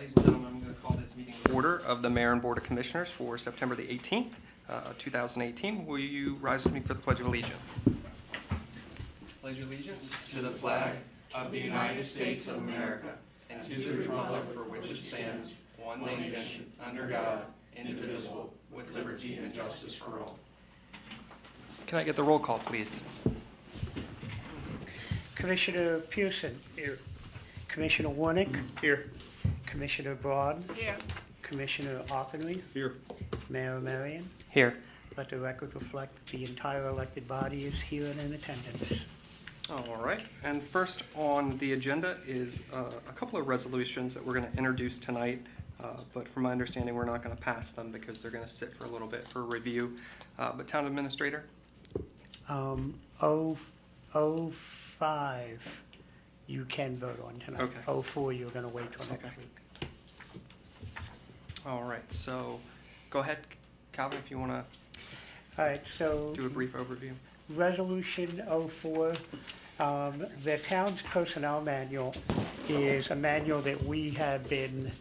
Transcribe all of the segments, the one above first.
Ladies and gentlemen, I'm going to call this meeting to order of the Mayor and Board of Commissioners for September the 18th, 2018. Will you rise with me for the Pledge of Allegiance? Pledge allegiance to the flag of the United States of America and to the republic for which it stands, one nation, under God, indivisible, with liberty and justice for all. Can I get the roll call, please? Commissioner Pearson. Here. Commissioner Warnick. Here. Commissioner Braun. Here. Commissioner Oppenreich. Here. Mayor Marion. Here. Let the record reflect the entire elected body is here and in attendance. All right, and first on the agenda is a couple of resolutions that we're going to introduce tonight, but from my understanding, we're not going to pass them because they're going to sit for a little bit for review. But Town Administrator? 05, you can vote on tonight. Okay. 04, you're going to wait till next Okay. week. All right, so go ahead, Calvin, if you want to All right, so do a brief overview. Resolution 04, the town's personnel manual is a manual that we have been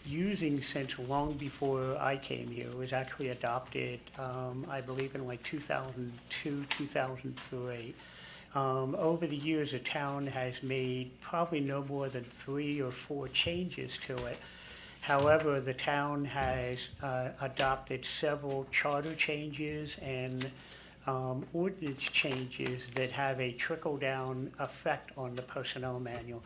using since long before I came here. It was actually adopted, I believe, in like 2002, 2003. Over the years, the town has made probably no more than 3 or 4 changes to it. However, the town has adopted several charter changes and ordinance changes that have a trickle-down effect on the personnel manual.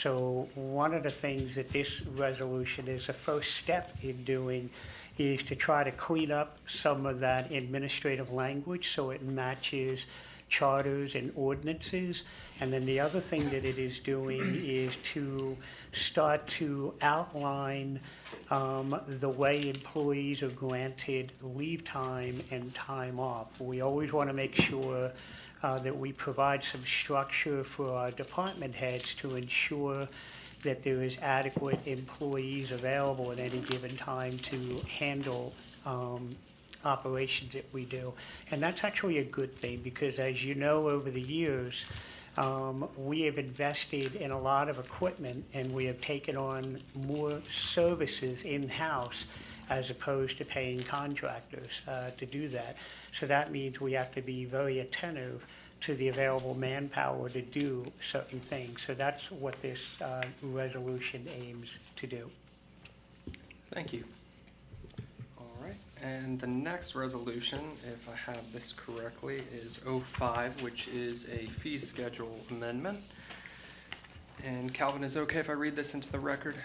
So one of the things that this resolution is the first step in doing is to try to clean up some of that administrative language so it matches charters and ordinances. And then the other thing that it is doing is to start to outline the way employees are granted leave time and time off. We always want to make sure that we provide some structure for our department heads to ensure that there is adequate employees available at any given time to handle operations that we do. And that's actually a good thing because, as you know, over the years, we have invested in a lot of equipment and we have taken on more services in-house as opposed to paying contractors to do that. So that means we have to be very attentive to the available manpower to do certain things. So that's what this resolution aims to do. Thank you. All right, and the next resolution, if I have this correctly, is 05, which is a fee schedule amendment. And Calvin, is it okay if I read this into the record?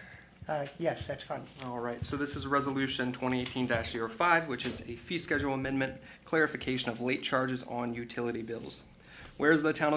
Yes, that's fine. All right, so this is Resolution 2018-05, which is a fee schedule amendment, clarification of late charges on utility bills. Whereas the town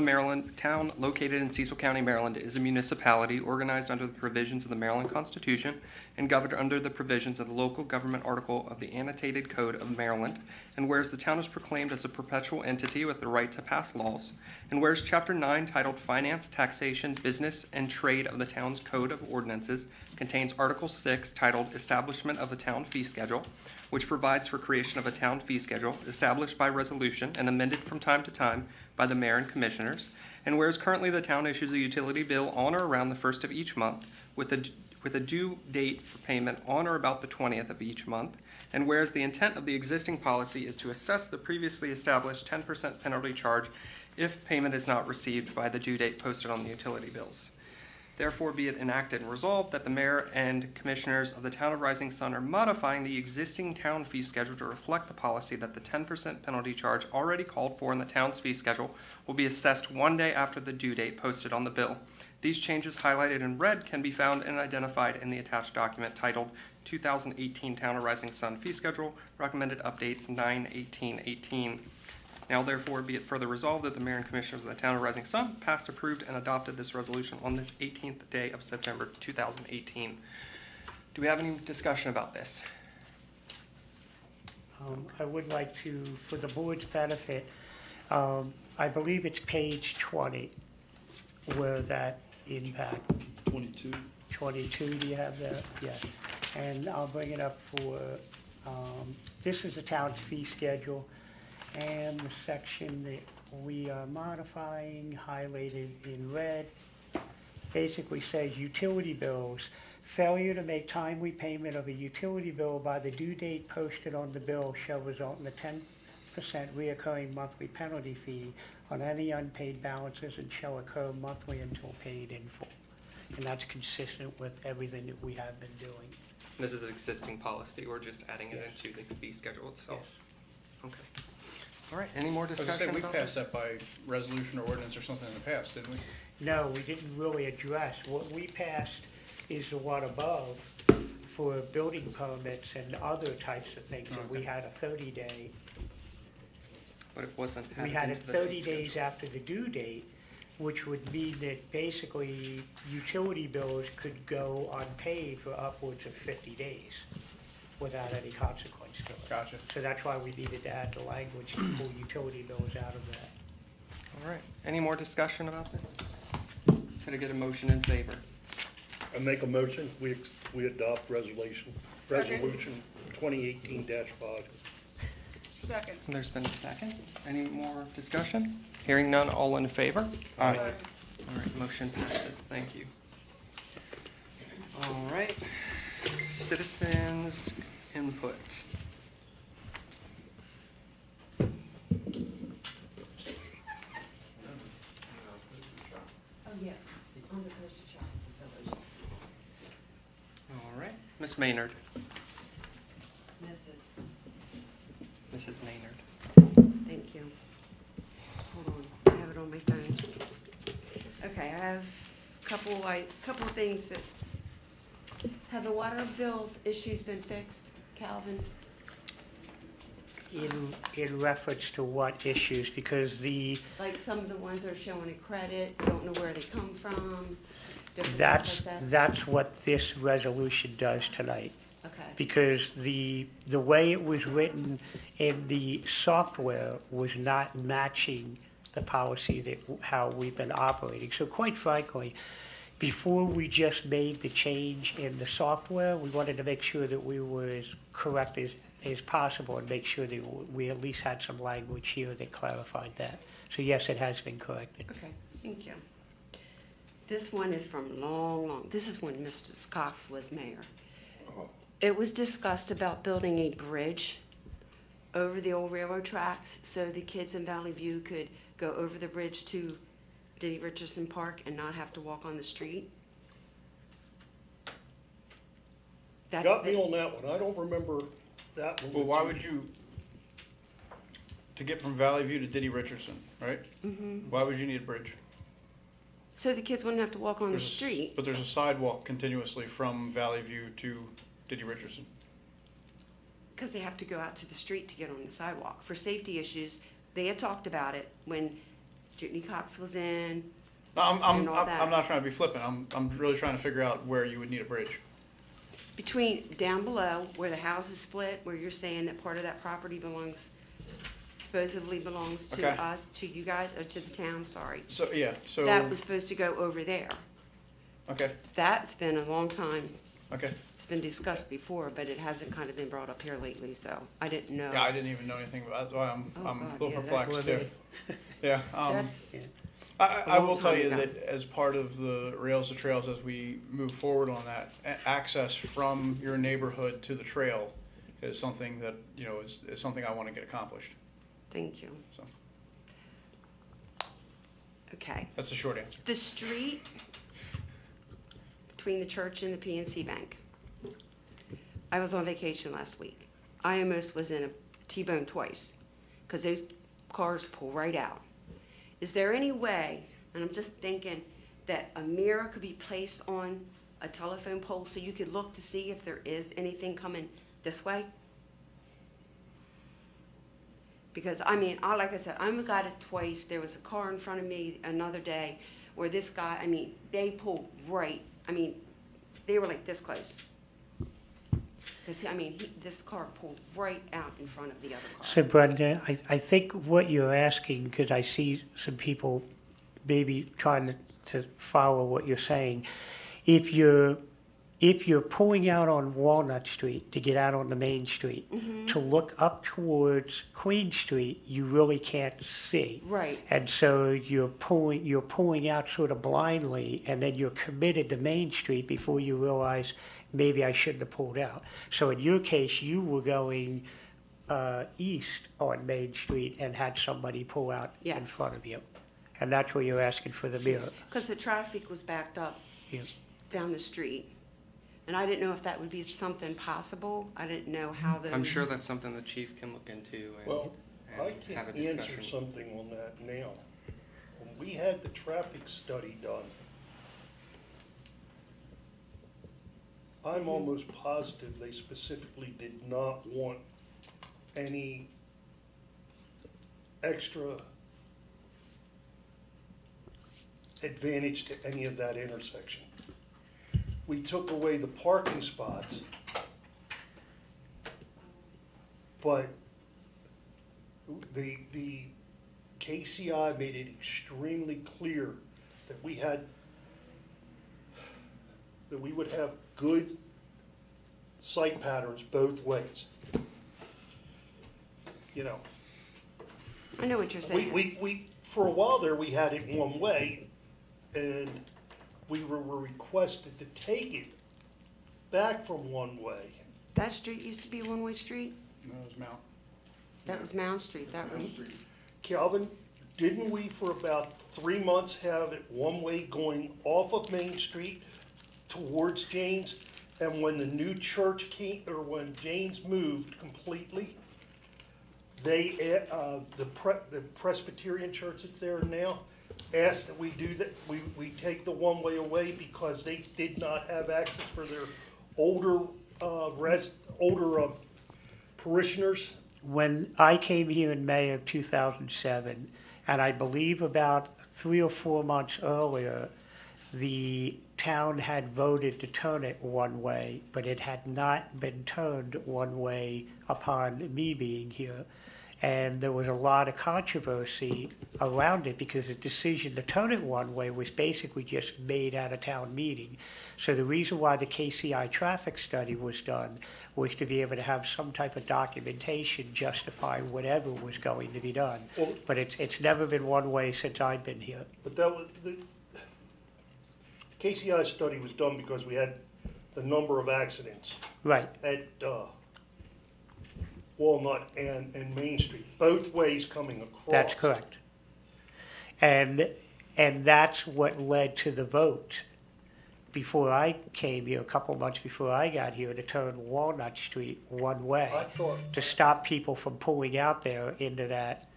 located in Cecil County, Maryland, is a municipality organized under the provisions of the Maryland Constitution and governed under the provisions of the local government article of the Annotated Code of Maryland, and whereas the town is proclaimed as a perpetual entity with the right to pass laws, and whereas Chapter 9, titled Finance, Taxation, Business, and Trade of the town's Code of Ordinances, contains Article 6, titled Establishment of a Town Fee Schedule, which provides for creation of a town fee schedule established by resolution and amended from time to time by the mayor and commissioners, and whereas currently the town issues a utility bill on or around the 1st of each month with a due date for payment on or about the 20th of each month, and whereas the intent of the existing policy is to assess the previously established 10% penalty charge if payment is not received by the due date posted on the utility bills. Therefore, be it enacted and resolved that the mayor and commissioners of the town of Rising Sun are modifying the existing town fee schedule to reflect the policy that the 10% penalty charge already called for in the town's fee schedule will be assessed 1 day after the due date posted on the bill. These changes highlighted in red can be found and identified in the attached document titled 2018 Town of Rising Sun Fee Schedule, Recommended Updates 9/18/18. Now, therefore, be it further resolved that the mayor and commissioners of the town of Rising Sun passed, approved, and adopted this resolution on this 18th day of September 2018. Do we have any discussion about this? I would like to, for the board's benefit, I believe it's page 20 where that impact. 22. 22, do you have that? Yes. And I'll bring it up for, this is the town's fee schedule, and the section that we are modifying, highlighted in red, basically says utility bills Failure to make timely payment of a utility bill by the due date posted on the bill shall result in a 10% reoccurring monthly penalty fee on any unpaid balances and shall occur monthly until paid in full. And that's consistent with everything that we have been doing. This is an existing policy, we're just adding it Yes. into the fee schedule itself. Yes. Okay. All right, any more I was gonna discussion say, we about passed this? that by resolution or ordinance or something in the past, didn't we? No, we didn't really address. What we passed is the one above for building permits and other types of things. And we Okay. had a 30-day, But it wasn't we added had it into the 30 fee days schedule. after the due date, which would mean that basically utility bills could go unpaid for upwards of 50 days without any consequence to it. Gotcha. So that's why we needed to add the language to pull utility bills out of that. All right, any more discussion about this? Could I get a motion in favor? I make a motion, we adopt resolution 2018-5. Second. There's been a second. Any more discussion? Hearing none, all in favor? All right, motion passes. Thank you. All right, citizens input. Oh, yeah, on the coastal shopping village. All right, Ms. Maynard. Mrs. Mrs. Maynard. Thank you. Hold on, I have it on my phone. Okay, I have a couple of things that, have the water bills issues been fixed, Calvin? In reference to what issues, because Like some of the ones that are showing a credit, don't know where they come from, different stuff like that? that's what this resolution does tonight. Okay, Because the way it was written in the software was not matching the policy that, how we've been operating. So quite frankly, before we just made the change in the software, we wanted to make sure that we were as correct as possible and make sure that we at least had some language here that clarified that. So yes, it has been corrected. okay, thank you. This one is from this is when Mr. Cox was mayor. It was discussed about building a bridge over the old railroad tracks so the kids in Valley View could go over the bridge to Diddy Richardson Park and not have to walk on the street. That's Got me been- on that one, I don't remember that one. Well, why would you, to get from Valley View to Diddy Richardson, right? Why would you need a bridge? So the kids wouldn't have to walk on the There's a s- street. But there's a sidewalk continuously from Valley View to Diddy Richardson. Because they have to go out to the street to get on the sidewalk. For safety issues, they had talked about it when Jitney Cox was in. No, And all that. I'm not trying to be flippant, I'm really trying to figure out where you would need a bridge. Between, down below, where the house is split, where you're saying that part of that property supposedly belongs to Okay. us, to you guys, or to the town, sorry. So, yeah, so, That was supposed to go over there. okay, That's been a long time. okay. It's been discussed before, but it hasn't kind of been brought up here lately, so I didn't know. Yeah, I didn't even know anything about, that's why Oh, I'm a God, little yeah, perplexed that's- too. Yeah, That's, I a will long tell time you ago. that as part of the Rails to Trails, as we move forward on that, access from your neighborhood to the trail is something that, you know, is something I want to get accomplished. thank you. So Okay. that's the short answer. The street between the church and the PNC Bank. I was on vacation last week. I almost was in a T-bone twice because those cars pull right out. Is there any way, and I'm just thinking, that a mirror could be placed on a telephone pole so you could look to see if there is anything coming this way? Because, I mean, like I said, I got it twice. There was a car in front of me another day where this guy, I mean, they pulled right, I mean, they were like this close. Because, I mean, this car pulled right out in front of the other car. So Brenda, I think what you're asking, because I see some people maybe trying to follow what you're saying, if you're if you're pulling out on Walnut Street to get out on the main street, to look up towards Queen Street, you really can't see. Right. And so you're pulling out sort of blindly, and then you're committed to Main Street before you realize maybe I shouldn't have pulled out. So in your case, you were going east on Main Street and had somebody pull out in Yes. front of you. And that's where you're asking for the mirror. Because the traffic was backed up Yeah. down the street. And I didn't know if that would be something possible. I didn't know how those. I'm sure that's something the chief can look into and, Well, I and can have a answer discussion. something on that now. When we had the traffic study done, I'm almost positive they specifically did not want any extra advantage to any of that intersection. We took away the parking spots, but the KCI made it extremely clear that we would have good sight patterns both ways. You know, I know what you're saying. we for a while there, we had it one way, and we were requested to take it back from one way. That street used to be a one-way street? No, it was Mount. That was Mound Street. That was. Calvin, didn't we for about 3 months have it one way going off of Main Street towards Janes? And when the new church came, or when Janes moved completely, they, the Presbyterian church that's there now, asked that we do that, we take the one way away because they did not have access for their older, parishioners. When I came here in May of 2007, and I believe about 3 or 4 months earlier, the town had voted to turn it one way, but it had not been turned one way upon me being here. And there was a lot of controversy around it because the decision to turn it one way was basically just made at a town meeting. So the reason why the KCI traffic study was done was to be able to have some type of documentation justifying whatever was going to be done. Well- But it's never been one way since I've been here. But that was, the KCI study was done because we had the number of accidents Right. at Walnut and Main Street, both ways coming across. That's correct. And that's what led to the vote before I came here, a couple months before I got here, to turn Walnut Street one way, I thought, to stop people from pulling out there into that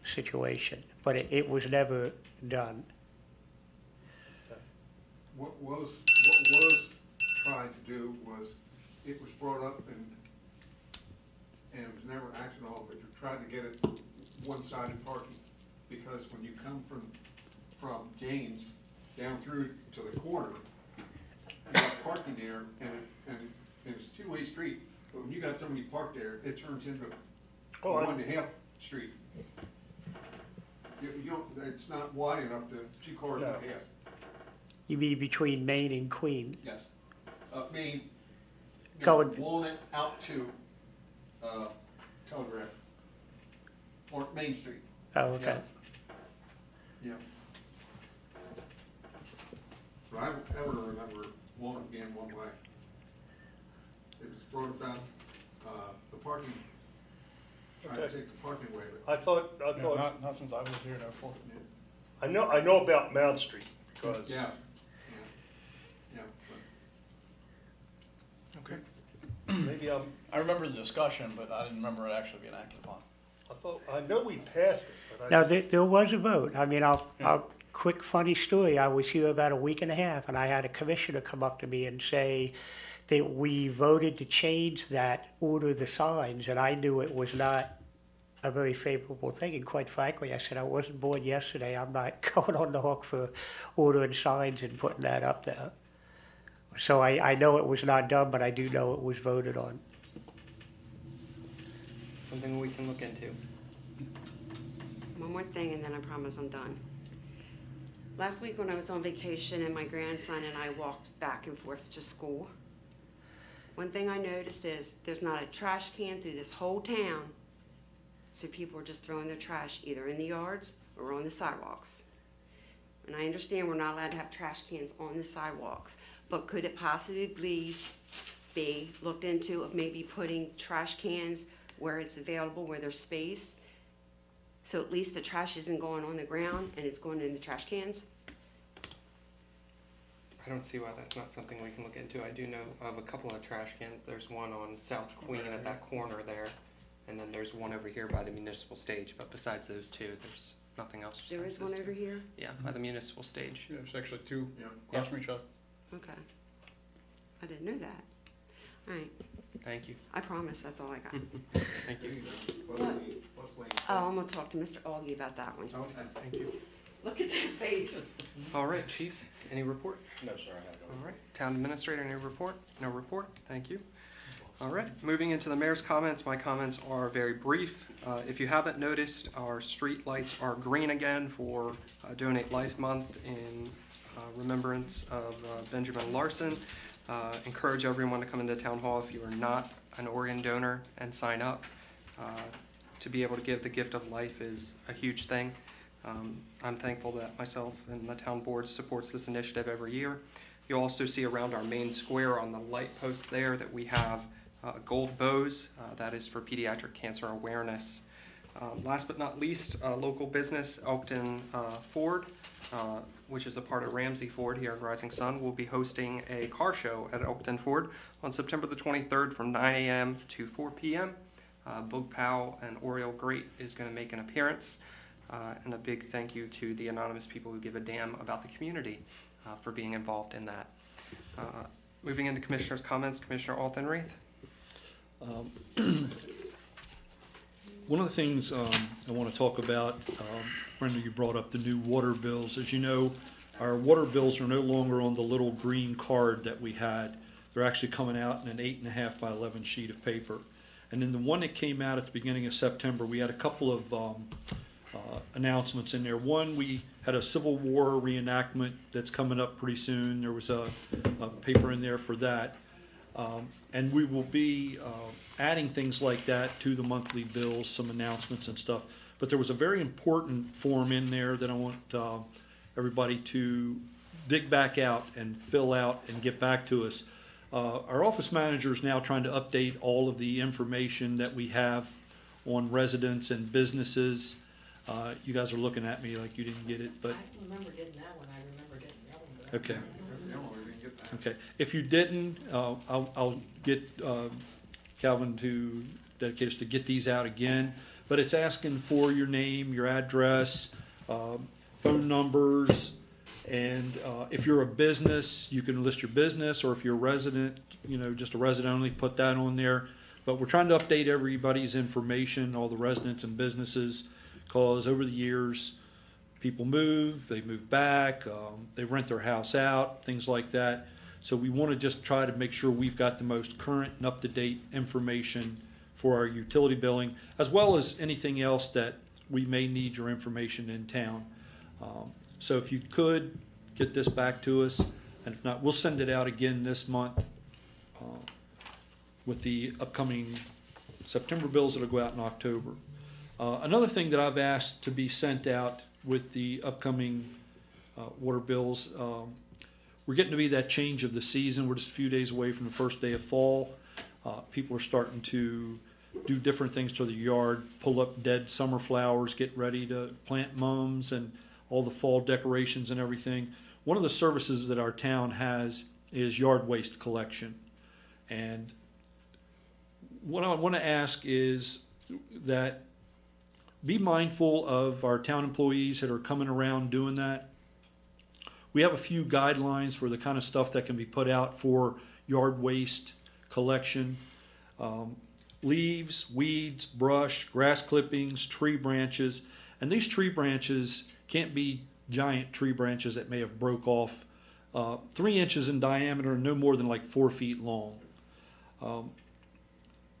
situation. But it was never done. What was tried to do was, it was brought up and it was never actioned on, but you tried to get it one-sided parking. Because when you come from James down through to the corner, you have parking there and it's a two-way street. But when you got somebody parked there, it turns into a Oh, I- 1.5 street. You don't, it's not wide enough to, 2 cars No. can pass. You mean between Main and Queen? Yes. Main, Going- Walnut out to Telegraph, or Main Street. Oh, okay. Yeah. But I don't ever remember Walnut being one way. It was brought about, the parking, trying to Okay. take the parking away, but I thought, No, not since I was here in '04. I know about Mount Street because. yeah. Yeah, Okay. Maybe I remember the discussion, but I didn't remember it actually being acted upon. I know we passed it, but I Now, just- there was a vote. I mean, I'll quick funny story. I was here about a week and a half, and I had a commissioner come up to me and say that we voted to change that, order the signs, and I knew it was not a very favorable thing. And quite frankly, I said, I wasn't born yesterday. I'm not going on the hook for ordering signs and putting that up there. So I know it was not done, but I do know it was voted on. Something we can look into. One more thing, and then I promise I'm done. Last week when I was on vacation and my grandson and I walked back and forth to school, one thing I noticed is there's not a trash can through this whole town. So people are just throwing their trash either in the yards or on the sidewalks. And I understand we're not allowed to have trash cans on the sidewalks, but could it possibly be looked into of maybe putting trash cans where it's available, where there's space? So at least the trash isn't going on the ground and it's going in the trash cans? I don't see why that's not something we can look into. I do know of a couple of trash cans. There's one on South Queen at that corner there, and then there's one over here by the municipal stage. But besides those two, there's nothing else. There besides is one those over two. here? Yeah, by the municipal stage. Yeah, there's actually two Yeah. across from each other. Okay. I didn't know that. All right, Thank you. I promise, that's all I got. Thank you. What's Lane? Oh, I'm gonna talk to Mr. Augie about that one. Okay. Thank you. Look at that face. All right, Chief, any report? No, sir, I have All right. Town Administrator, any report? No report. Thank you. All right. Moving into the mayor's comments. My comments are very brief. If you haven't noticed, our street lights are green again for Donate Life Month in remembrance of Benjamin Larson. Encourage everyone to come into Town Hall if you are not an organ donor and sign up. To be able to give the gift of life is a huge thing. I'm thankful that myself and the town board supports this initiative every year. You'll also see around our main square on the light post there that we have gold bows. That is for pediatric cancer awareness. Last but not least, local business, Elkton Ford, which is a part of Ramsey Ford here in Rising Sun, will be hosting a car show at Elkton Ford on September the 23rd from 9 a.m. to 4 p.m. Boog Powell and Oriole Great is going to make an appearance. And a big thank you to the anonymous people who give a damn about the community for being involved in that. Moving into Commissioner's comments, Commissioner Alton-Reith. One of the things I want to talk about, Brenda, you brought up the new water bills. As you know, our water bills are no longer on the little green card that we had. They're actually coming out in an 8.5 by 11 sheet of paper. And then the one that came out at the beginning of September, we had a couple of announcements in there. One, we had a Civil War reenactment that's coming up pretty soon. There was a paper in there for that. And we will be adding things like that to the monthly bills, some announcements and stuff. But there was a very important form in there that I want everybody to dig back out and fill out and get back to us. Our office manager is now trying to update all of the information that we have on residents and businesses. You guys are looking at me like you didn't get it, but I remember getting that one, I remember getting the other one. But okay. No, we didn't get that. Okay, if you didn't, I'll get Calvin to dedicate us to get these out again. But it's asking for your name, your address, phone numbers, and if you're a business, you can list your business, or if you're a resident, just a resident only, put that on there. But we're trying to update everybody's information, all the residents and businesses, because over the years, people move, they move back, they rent their house out, things like that. So we want to just try to make sure we've got the most current and up-to-date information for our utility billing, as well as anything else that we may need your information in town. So if you could get this back to us, and if not, we'll send it out again this month with the upcoming September bills that'll go out in October. Another thing that I've asked to be sent out with the upcoming water bills, we're getting to be that change of the season. We're just a few days away from the first day of fall. People are starting to do different things to the yard, pull up dead summer flowers, get ready to plant mums and all the fall decorations and everything. One of the services that our town has is yard waste collection. And what I want to ask is that be mindful of our town employees that are coming around doing that. We have a few guidelines for the kind of stuff that can be put out for yard waste collection. Leaves, weeds, brush, grass clippings, tree branches. And these tree branches can't be giant tree branches that may have broke off 3 inches in diameter and no more than like 4 feet long.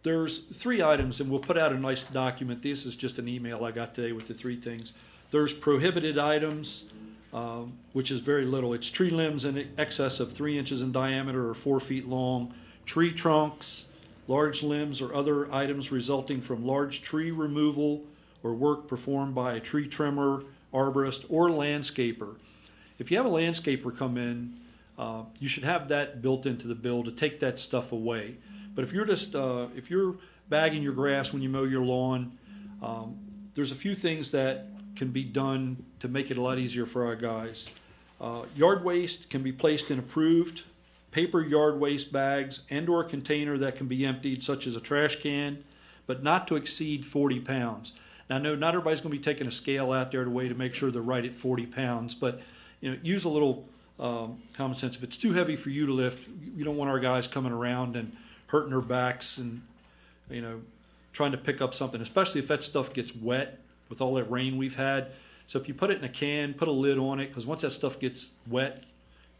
There's 3 items, and we'll put out a nice document. This is just an email I got today with the 3 things. There's prohibited items, which is very little. It's tree limbs in excess of 3 inches in diameter or 4 feet long, tree trunks, large limbs, or other items resulting from large tree removal or work performed by a tree trimmer, arborist, or landscaper. If you have a landscaper come in, you should have that built into the bill to take that stuff away. But if you're just if you're bagging your grass when you mow your lawn, there's a few things that can be done to make it a lot easier for our guys. Yard waste can be placed in approved paper yard waste bags and/or container that can be emptied, such as a trash can, but not to exceed 40 pounds. Now, I know not everybody's going to be taking a scale out there to weigh to make sure they're right at 40 pounds, but use a little common sense. If it's too heavy for you to lift, you don't want our guys coming around and hurting their backs and trying to pick up something, especially if that stuff gets wet with all that rain we've had. So if you put it in a can, put a lid on it, because once that stuff gets wet,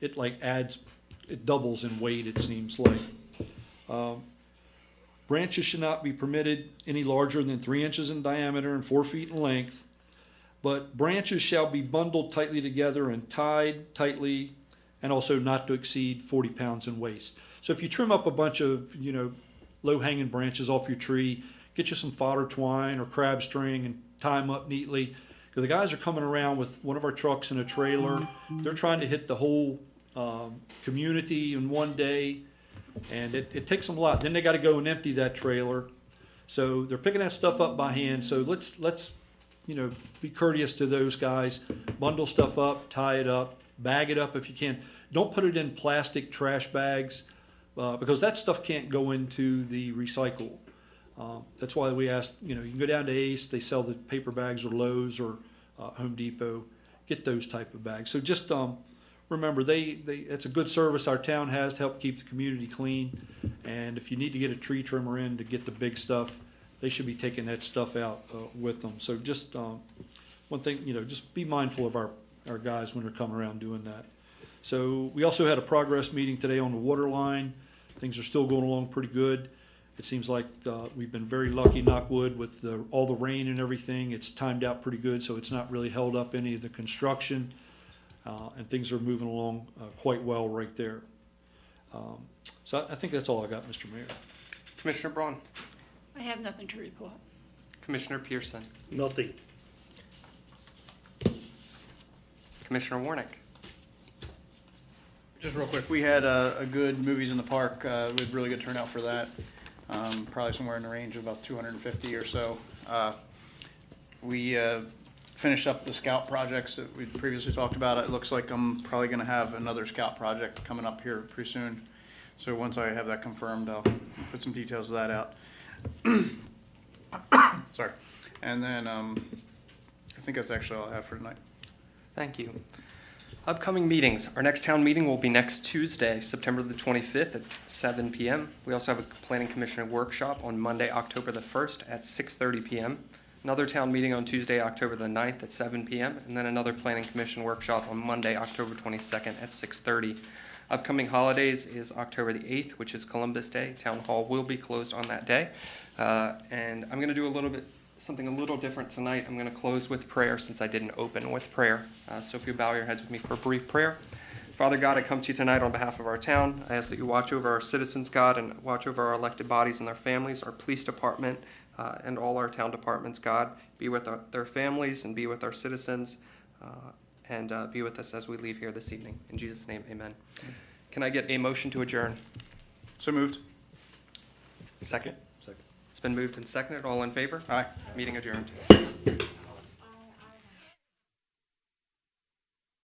it doubles in weight, it seems like. Branches should not be permitted any larger than 3 inches in diameter and 4 feet in length, but branches shall be bundled tightly together and tied tightly, and also not to exceed 40 pounds in weight. So if you trim up a bunch of low-hanging branches off your tree, get you some fodder twine or crab string and tie them up neatly. Because the guys are coming around with one of our trucks and a trailer. They're trying to hit the whole community in one day, and it takes them a lot. Then they got to go and empty that trailer. So they're picking that stuff up by hand. So let's be courteous to those guys. Bundle stuff up, tie it up, bag it up if you can. Don't put it in plastic trash bags because that stuff can't go into the recycle. That's why we asked, you can go down to Ace, they sell the paper bags, or Lowe's or Home Depot, get those type of bags. So just remember, it's a good service our town has to help keep the community clean. And if you need to get a tree trimmer in to get the big stuff, they should be taking that stuff out with them. So just one thing, just be mindful of our guys when they're coming around doing that. So we also had a progress meeting today on the water line. Things are still going along pretty good. It seems like we've been very lucky, knock wood, with all the rain and everything. It's timed out pretty good, so it's not really held up any of the construction, and things are moving along quite well right there. So I think that's all I got, Mr. Mayor. Commissioner Braun. I have nothing to report. Commissioner Pearson. Nothing. Commissioner Warnick. Just real quick, we had a good Movies in the Park. We had really good turnout for that. Probably somewhere in the range of about 250 or so. We finished up the scout projects that we previously talked about. It looks like I'm probably going to have another scout project coming up here pretty soon. So once I have that confirmed, I'll put some details of that out. Sorry. And then I think that's actually all I have for tonight. Thank you. Upcoming meetings. Our next town meeting will be next Tuesday, September the 25th at 7 p.m. We also have a Planning Commission workshop on Monday, October the 1st at 6:30 p.m. Another town meeting on Tuesday, October the 9th at 7 p.m. And then another Planning Commission workshop on Monday, October 22nd at 6:30. Upcoming holidays is October the 8th, which is Columbus Day. Town Hall will be closed on that day. And I'm going to do something a little different tonight. I'm going to close with prayer since I didn't open with prayer. So if you bow your heads with me for a brief prayer. Father God, I come to you tonight on behalf of our town. I ask that you watch over our citizens, God, and watch over our elected bodies and their families, our police department, and all our town departments, God. Be with their families and be with our citizens, and be with us as we leave here this evening. In Jesus' name, amen. Can I get a motion to adjourn? So moved. Second? Second. It's been moved and seconded. All in favor? Aye. Meeting adjourned.